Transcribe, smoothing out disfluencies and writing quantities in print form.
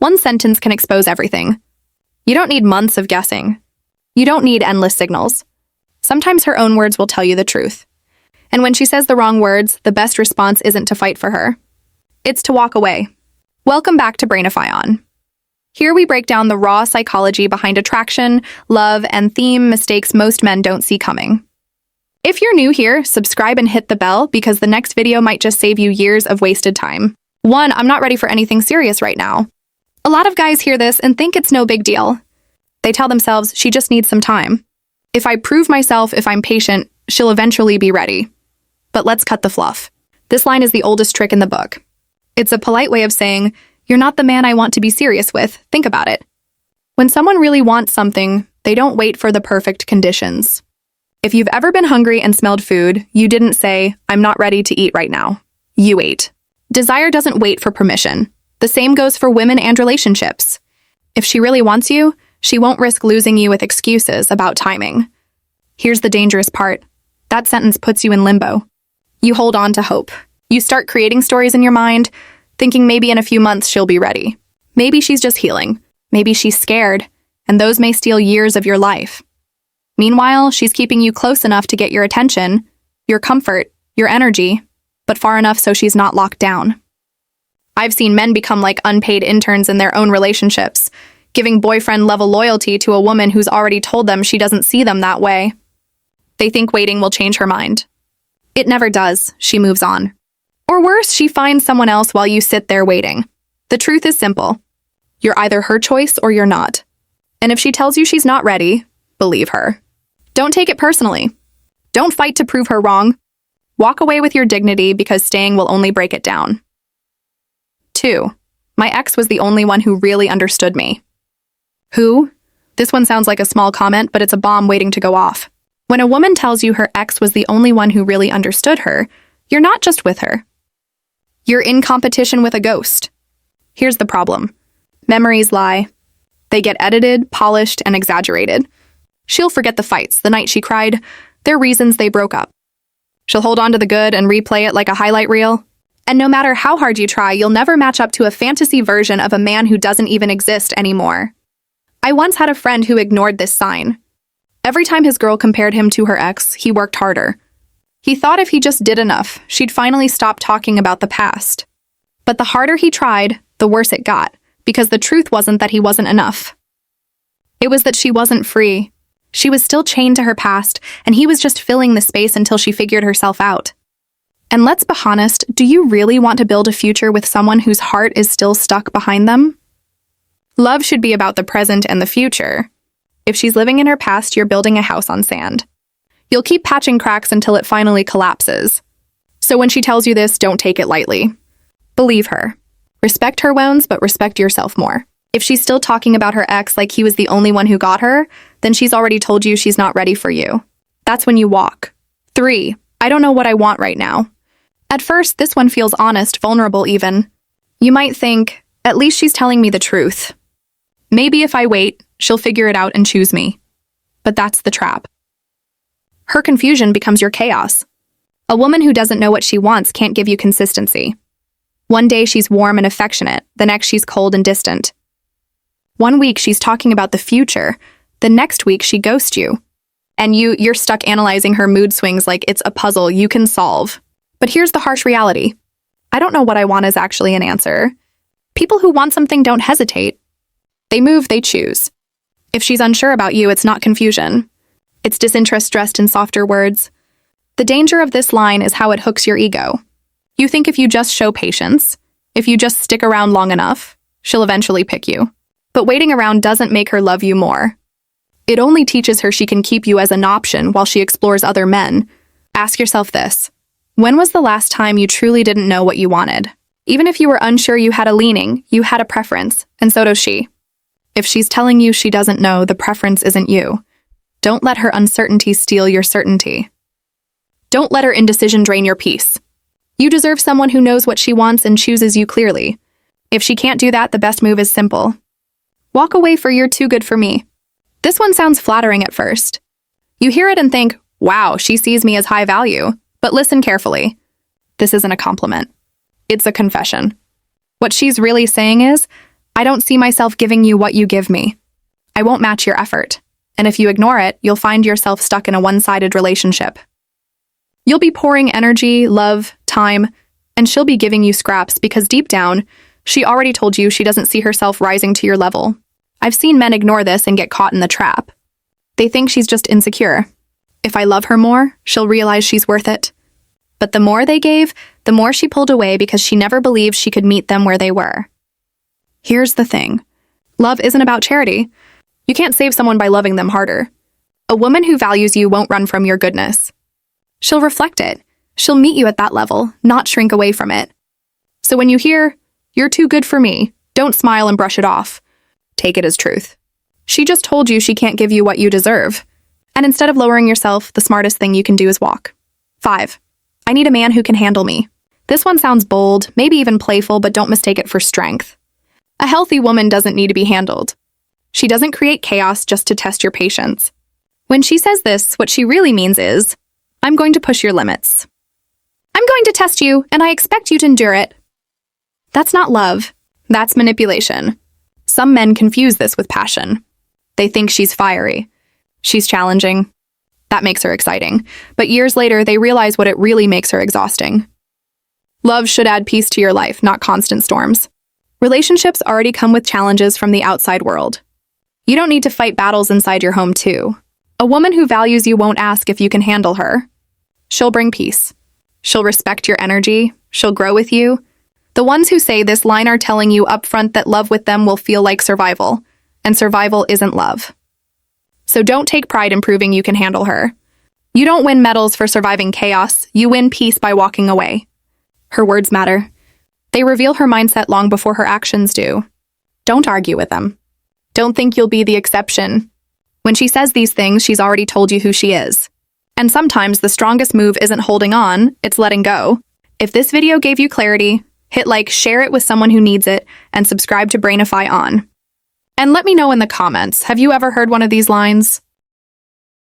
One sentence can expose everything. You don't need months of guessing. You don't need endless signals. Sometimes her own words will tell you the truth. And when she says the wrong words, the best response isn't to fight for her. It's to walk away. Welcome back to Brainify On. Here we break down the raw psychology behind attraction, love, and theme mistakes most men don't see coming. If you're new here, subscribe and hit the bell because the next video might just save you years of wasted time. 1. I'm not ready for anything serious right now. A lot of guys hear this and think it's no big deal. They tell themselves, she just needs some time. If I prove myself, if I'm patient, she'll eventually be ready. But let's cut the fluff. This line is the oldest trick in the book. It's a polite way of saying, you're not the man I want to be serious with. Think about it. When someone really wants something, they don't wait for the perfect conditions. If you've ever been hungry and smelled food, you didn't say, I'm not ready to eat right now. You ate. Desire doesn't wait for permission. The same goes for women and relationships. If she really wants you, she won't risk losing you with excuses about timing. Here's the dangerous part. That sentence puts you in limbo. You hold on to hope. You start creating stories in your mind, thinking maybe in a few months she'll be ready. Maybe she's just healing. Maybe she's scared, and those may steal years of your life. Meanwhile, she's keeping you close enough to get your attention, your comfort, your energy, but far enough so she's not locked down. I've seen men become like unpaid interns in their own relationships, giving boyfriend-level loyalty to a woman who's already told them she doesn't see them that way. They think waiting will change her mind. It never does. She moves on. Or worse, she finds someone else while you sit there waiting. The truth is simple. You're either her choice or you're not. And if she tells you she's not ready, believe her. Don't take it personally. Don't fight to prove her wrong. Walk away with your dignity because staying will only break it down. 2. My ex was the only one who really understood me. Who? This one sounds like a small comment, but it's a bomb waiting to go off. When a woman tells you her ex was the only one who really understood her, you're not just with her. You're in competition with a ghost. Here's the problem. Memories lie. They get edited, polished, and exaggerated. She'll forget the fights, the night she cried, their reasons they broke up. She'll hold on to the good and replay it like a highlight reel. And no matter how hard you try, you'll never match up to a fantasy version of a man who doesn't even exist anymore. I once had a friend who ignored this sign. Every time his girl compared him to her ex, he worked harder. He thought if he just did enough, she'd finally stop talking about the past. But the harder he tried, the worse it got, because the truth wasn't that he wasn't enough. It was that she wasn't free. She was still chained to her past, and he was just filling the space until she figured herself out. And let's be honest, do you really want to build a future with someone whose heart is still stuck behind them? Love should be about the present and the future. If she's living in her past, you're building a house on sand. You'll keep patching cracks until it finally collapses. So when she tells you this, don't take it lightly. Believe her. Respect her wounds, but respect yourself more. If she's still talking about her ex like he was the only one who got her, then she's already told you she's not ready for you. That's when you walk. 3. I don't know what I want right now. At first, this one feels honest, vulnerable even. You might think, at least she's telling me the truth. Maybe if I wait, she'll figure it out and choose me. But that's the trap. Her confusion becomes your chaos. A woman who doesn't know what she wants can't give you consistency. One day she's warm and affectionate, the next she's cold and distant. One week she's talking about the future, the next week she ghosts you. And you're stuck analyzing her mood swings like it's a puzzle you can solve. But here's the harsh reality. I don't know what I want is actually an answer. People who want something don't hesitate. They move, they choose. If she's unsure about you, it's not confusion. It's disinterest dressed in softer words. The danger of this line is how it hooks your ego. You think if you just show patience, if you just stick around long enough, she'll eventually pick you. But waiting around doesn't make her love you more. It only teaches her she can keep you as an option while she explores other men. Ask yourself this. When was the last time you truly didn't know what you wanted? Even if you were unsure, you had a leaning, you had a preference, and so does she. If she's telling you she doesn't know, the preference isn't you. Don't let her uncertainty steal your certainty. Don't let her indecision drain your peace. You deserve someone who knows what she wants and chooses you clearly. If she can't do that, the best move is simple. Walk away for you're too good for me. This one sounds flattering at first. You hear it and think, wow, she sees me as high value. But listen carefully. This isn't a compliment. It's a confession. What she's really saying is, I don't see myself giving you what you give me. I won't match your effort. And if you ignore it, you'll find yourself stuck in a one-sided relationship. You'll be pouring energy, love, time, and she'll be giving you scraps because deep down, she already told you she doesn't see herself rising to your level. I've seen men ignore this and get caught in the trap. They think she's just insecure. If I love her more, she'll realize she's worth it. But the more they gave, the more she pulled away because she never believed she could meet them where they were. Here's the thing. Love isn't about charity. You can't save someone by loving them harder. A woman who values you won't run from your goodness. She'll reflect it. She'll meet you at that level, not shrink away from it. So when you hear, "You're too good for me," don't smile and brush it off. Take it as truth. She just told you she can't give you what you deserve. And instead of lowering yourself, the smartest thing you can do is walk. 5. I need a man who can handle me. This one sounds bold, maybe even playful, but don't mistake it for strength. A healthy woman doesn't need to be handled. She doesn't create chaos just to test your patience. When she says this, what she really means is, I'm going to push your limits. I'm going to test you, and I expect you to endure it. That's not love. That's manipulation. Some men confuse this with passion. They think she's fiery. She's challenging. That makes her exciting. But years later, they realize what it really makes her exhausting. Love should add peace to your life, not constant storms. Relationships already come with challenges from the outside world. You don't need to fight battles inside your home, too. A woman who values you won't ask if you can handle her. She'll bring peace. She'll respect your energy. She'll grow with you. The ones who say this line are telling you upfront that love with them will feel like survival, and survival isn't love. So don't take pride in proving you can handle her. You don't win medals for surviving chaos. You win peace by walking away. Her words matter. They reveal her mindset long before her actions do. Don't argue with them. Don't think you'll be the exception. When she says these things, she's already told you who she is. And sometimes the strongest move isn't holding on, it's letting go. If this video gave you clarity, hit like, share it with someone who needs it, and subscribe to Brainify On. And let me know in the comments, have you ever heard one of these lines?